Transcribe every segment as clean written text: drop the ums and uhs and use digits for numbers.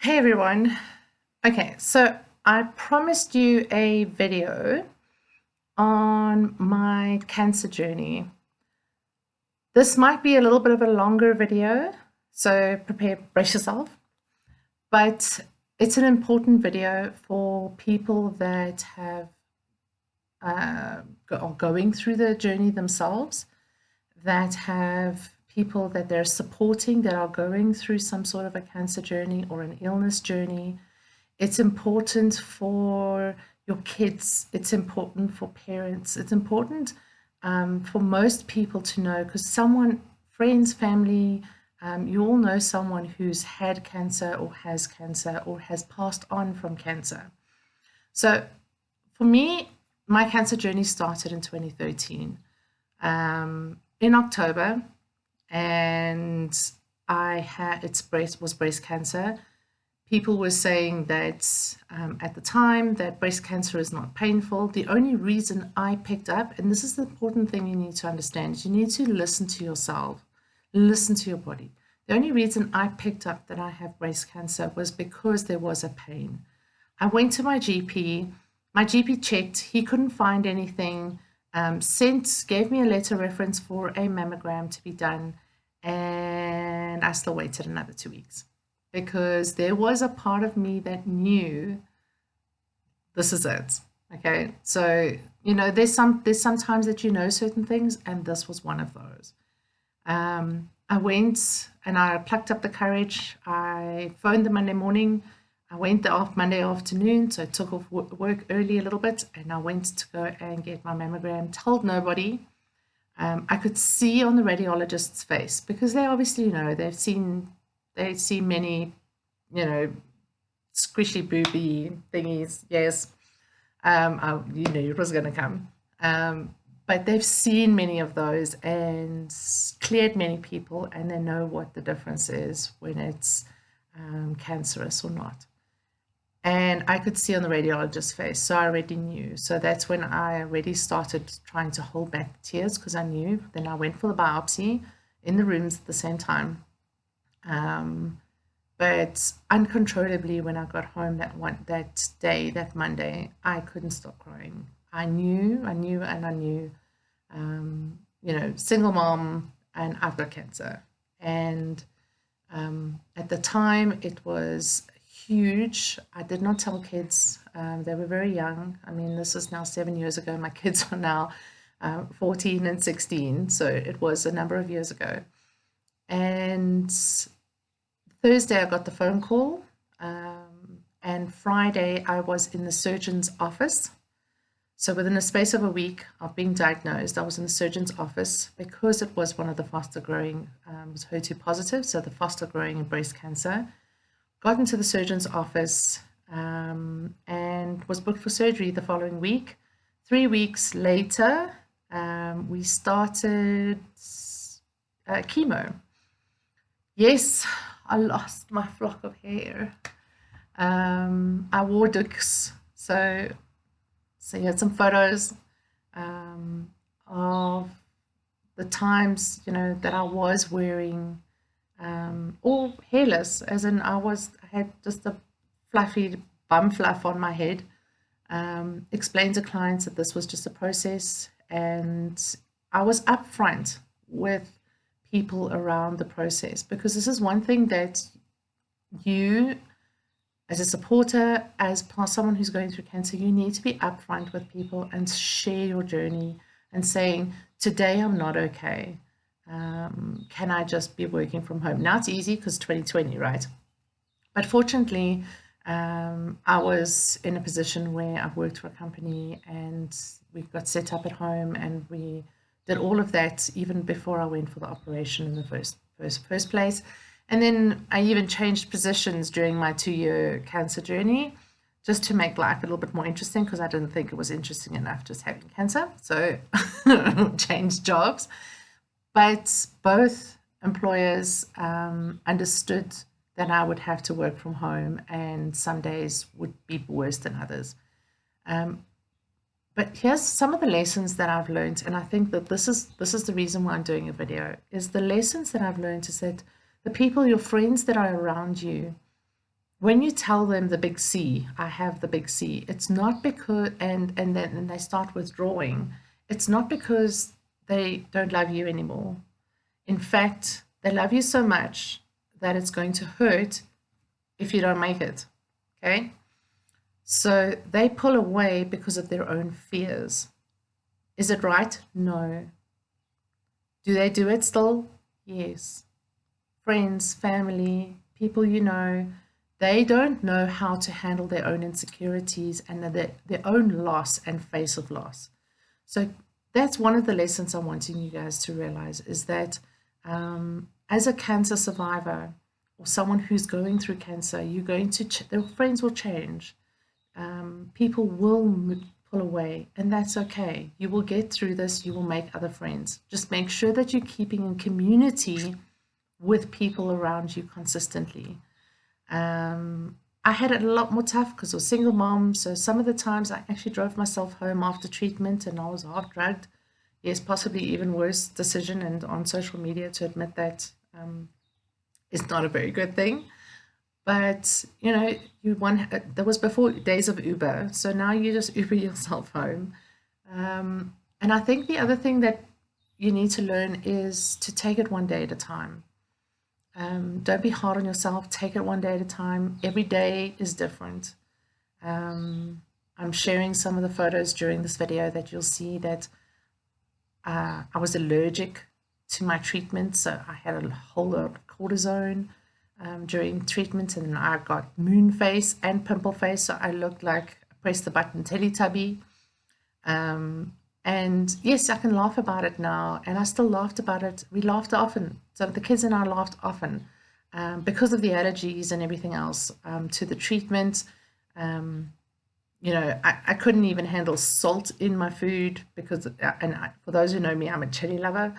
Hey everyone. Okay, so I promised you a video on my cancer journey. This might be a little bit of a longer video, so brace yourself. But it's an important video for people that are going through the journey themselves, that have people that they're supporting that are going through some sort of a cancer journey or an illness journey. It's important for your kids. It's important for parents. It's important for most people to know, because friends, family, you all know someone who's had cancer or has passed on from cancer. So for me, my cancer journey started in 2013 in October, and was breast cancer. People were saying that at the time that breast cancer is not painful. The only reason I picked up, and this is the important thing you need to understand, is you need to listen to yourself, listen to your body. The only reason I picked up that I have breast cancer was because there was a pain. I went to my GP. My GP checked. He couldn't find anything. Gave me a letter reference for a mammogram to be done, and I still waited another 2 weeks. Because there was a part of me that knew this is it. Okay, so there's some times that you know certain things, and this was one of those. I went and I plucked up the courage. I phoned the Monday morning. I went the Monday afternoon, so I took off work early a little bit, and I went to go and get my mammogram. Told nobody. I could see on the radiologist's face, because they obviously they've seen many, squishy booby thingies. Yes, you knew it was going to come. But they've seen many of those and cleared many people, and they know what the difference is when it's cancerous or not. And I could see on the radiologist's face, so I already knew. So that's when I already started trying to hold back tears, because I knew. Then I went for the biopsy in the rooms at the same time. But uncontrollably, when I got home that Monday, I couldn't stop crying. I knew, single mom, and I've got cancer. And at the time, it was huge. I did not tell kids. They were very young. I mean, this is now 7 years ago. My kids are now 14 and 16. So it was a number of years ago. And Thursday, I got the phone call, and Friday, I was in the surgeon's office. So within a space of a week of being diagnosed, I was in the surgeon's office, because it was one of the faster growing, was HER2 positive, so the faster growing in breast cancer. Got into the surgeon's office and was booked for surgery the following week. 3 weeks later, we started chemo. Yes, I lost my flock of hair. I wore dukes. So you had some photos of the times, that I was wearing, all hairless, as in I had just a fluffy bum fluff on my head. Explained to clients that this was just a process, and I was upfront with people around the process, because this is one thing that you, as a supporter, as someone who's going through cancer, you need to be upfront with people and share your journey and saying, today I'm not okay. Can I just be working from home? Now it's easy because 2020, right? But fortunately, I was in a position where I worked for a company, and we got set up at home, and we did all of that even before I went for the operation in the first place. And then I even changed positions during my 2-year cancer journey, just to make life a little bit more interesting, because I didn't think it was interesting enough just having cancer. So changed jobs. But both employers understood that I would have to work from home, and some days would be worse than others. But here's some of the lessons that I've learned, and I think that this is the reason why I'm doing a video, is the lessons that I've learned is that the people, your friends that are around you, when you tell them the big C, I have the big C, it's not because, and then they start withdrawing, it's not because they don't love you anymore. In fact, they love you so much that it's going to hurt if you don't make it. Okay? So they pull away because of their own fears. Is it right? No. Do they do it still? Yes. Friends, family, people you know, they don't know how to handle their own insecurities and their own loss and face of loss. So that's one of the lessons I'm wanting you guys to realize is that as a cancer survivor or someone who's going through cancer, you're going to, their friends will change. People will pull away, and that's okay. You will get through this. You will make other friends. Just make sure that you're keeping in community with people around you consistently. I had it a lot more tough because I was single mom. So some of the times I actually drove myself home after treatment and I was half drugged. Yes, possibly even worse decision. And on social media to admit that is not a very good thing. But you know, that was before days of Uber. So now you just Uber yourself home. And I think the other thing that you need to learn is to take it one day at a time. Don't be hard on yourself. Take it one day at a time. Every day is different. I'm sharing some of the photos during this video that you'll see that I was allergic to my treatment. So I had a whole lot of cortisone during treatment, and I got moon face and pimple face. So I looked like a press the button Teletubby. And yes, I can laugh about it now, and I still laughed about it. We laughed often. So the kids and I laughed often because of the allergies and everything else to the treatment. You know, I couldn't even handle salt in my food because, for those who know me, I'm a chili lover.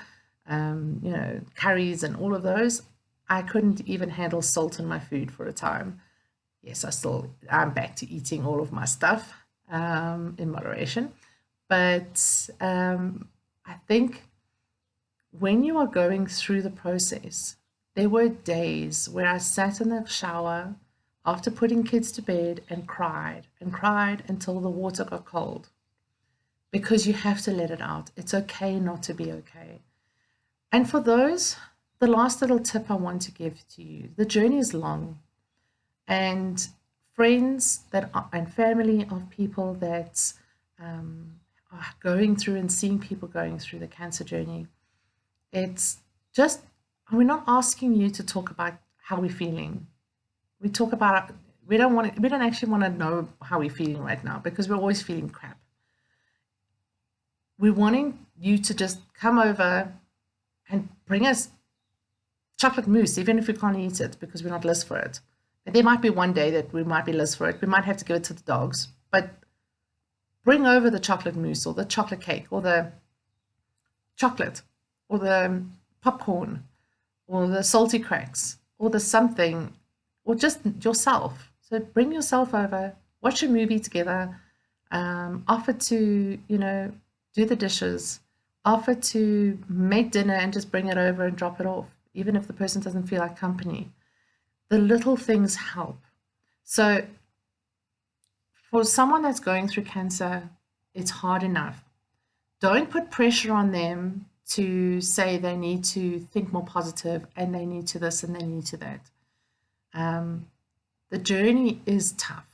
You know, curries and all of those. I couldn't even handle salt in my food for a time. Yes, I'm back to eating all of my stuff in moderation. But I think when you are going through the process, there were days where I sat in the shower after putting kids to bed and cried until the water got cold. Because you have to let it out. It's okay not to be okay. And for those, the last little tip I want to give to you, the journey is long. And friends and family of people that going through and seeing people going through the cancer journey, it's just, we're not asking you to talk about how we're feeling. We talk about, we don't actually want to know how we're feeling right now because we're always feeling crap. We're wanting you to just come over and bring us chocolate mousse, even if we can't eat it because we're not lists for it. And there might be one day that we might be lists for it. We might have to give it to the dogs, but bring over the chocolate mousse or the chocolate cake or the chocolate or the popcorn or the salty cracks or the something, or just yourself. So bring yourself over, watch a movie together, offer to, you know, do the dishes, offer to make dinner and just bring it over and drop it off, even if the person doesn't feel like company. The little things help. So for someone that's going through cancer, it's hard enough. Don't put pressure on them to say they need to think more positive and they need to this and they need to that. The journey is tough.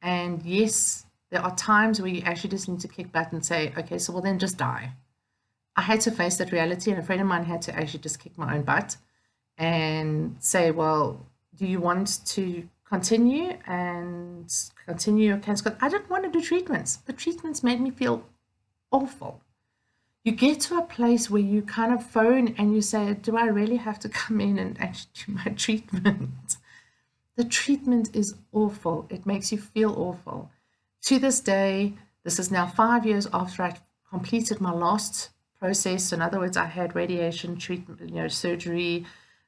And yes, there are times where you actually just need to kick back and say, okay, so well then just die. I had to face that reality, and a friend of mine had to actually just kick my own butt and say, well, do you want to continue your cancer? I didn't want to do treatments. The treatments made me feel awful. You get to a place where you kind of phone and you say, do I really have to come in and actually do my treatment? The treatment is awful. It makes you feel awful. To this day, this is now 5 years after I completed my last process. So in other words, I had radiation treatment, you know, surgery,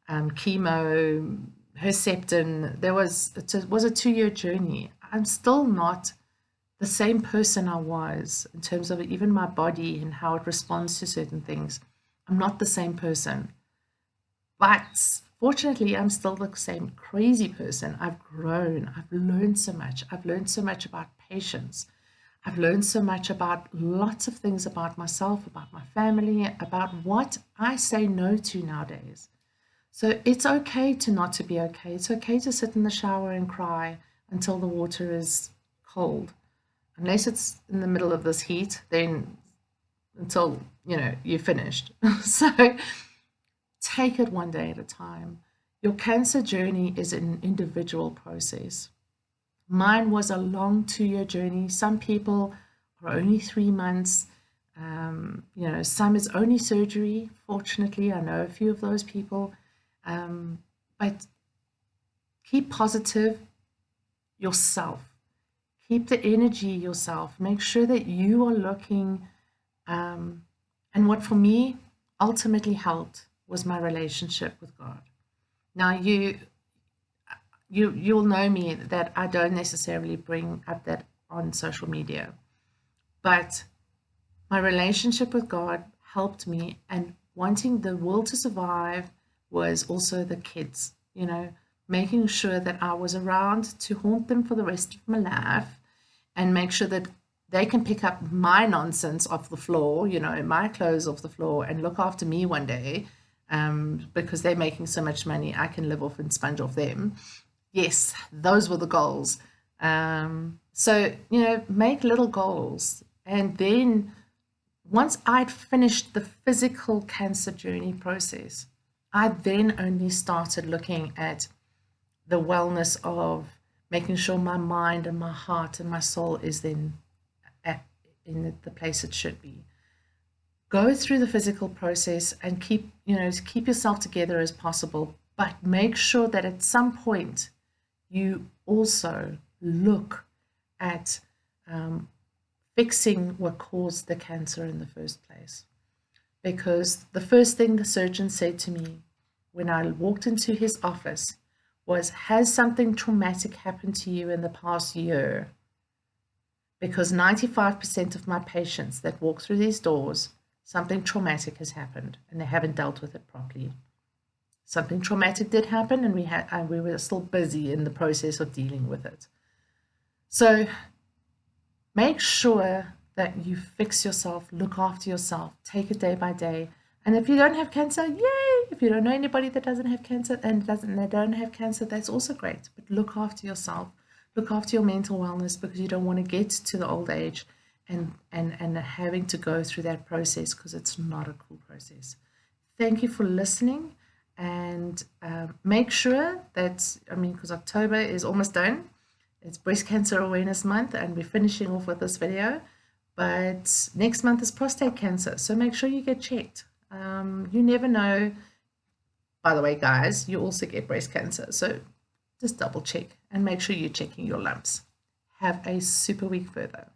chemo, Herceptin. It was a 2-year journey. I'm still not the same person I was in terms of even my body and how it responds to certain things. I'm not the same person. But Fortunately, I'm still the same crazy person. I've grown. I've learned so much. I've learned so much about patience. I've learned so much about lots of things about myself, about my family, about what I say no to nowadays. So it's okay to not to be okay. It's okay to sit in the shower and cry until the water is cold. Unless it's in the middle of this heat, then until, you're finished. So take it one day at a time. Your cancer journey is an individual process. Mine was a long 2-year journey. Some people are only 3 months. Some is only surgery. Fortunately, I know a few of those people. But keep positive yourself. Keep the energy yourself. Make sure that you are looking. And what for me ultimately helped was my relationship with God. Now you'll know me that I don't necessarily bring up that on social media, but my relationship with God helped me, and wanting the world to survive was also the kids, making sure that I was around to haunt them for the rest of my life and make sure that they can pick up my nonsense off the floor, my clothes off the floor, and look after me one day, because they're making so much money, I can live off and sponge off them. Yes, those were the goals. So, make little goals. And then once I'd finished the physical cancer journey process, I then only started looking at the wellness of making sure my mind and my heart and my soul is then in the place it should be. Go through the physical process and keep yourself together as possible, but make sure that at some point you also look at fixing what caused the cancer in the first place. Because the first thing the surgeon said to me when I walked into his office was, has something traumatic happened to you in the past year? Because 95% of my patients that walk through these doors, something traumatic has happened and they haven't dealt with it properly. Something traumatic did happen, and we were still busy in the process of dealing with it. So make sure that you fix yourself, look after yourself, take it day by day. And if you don't have cancer, yay! If you don't know anybody that doesn't have cancer and they don't have cancer, that's also great. But look after yourself, look after your mental wellness, because you don't want to get to the old age and having to go through that process, because it's not a cool process. Thank you for listening, and make sure that, because October is almost done. It's Breast Cancer Awareness Month, and we're finishing off with this video. But next month is prostate cancer, so make sure you get checked. You never know. By the way, guys, you also get breast cancer, so just double check and make sure you're checking your lumps. Have a super week further.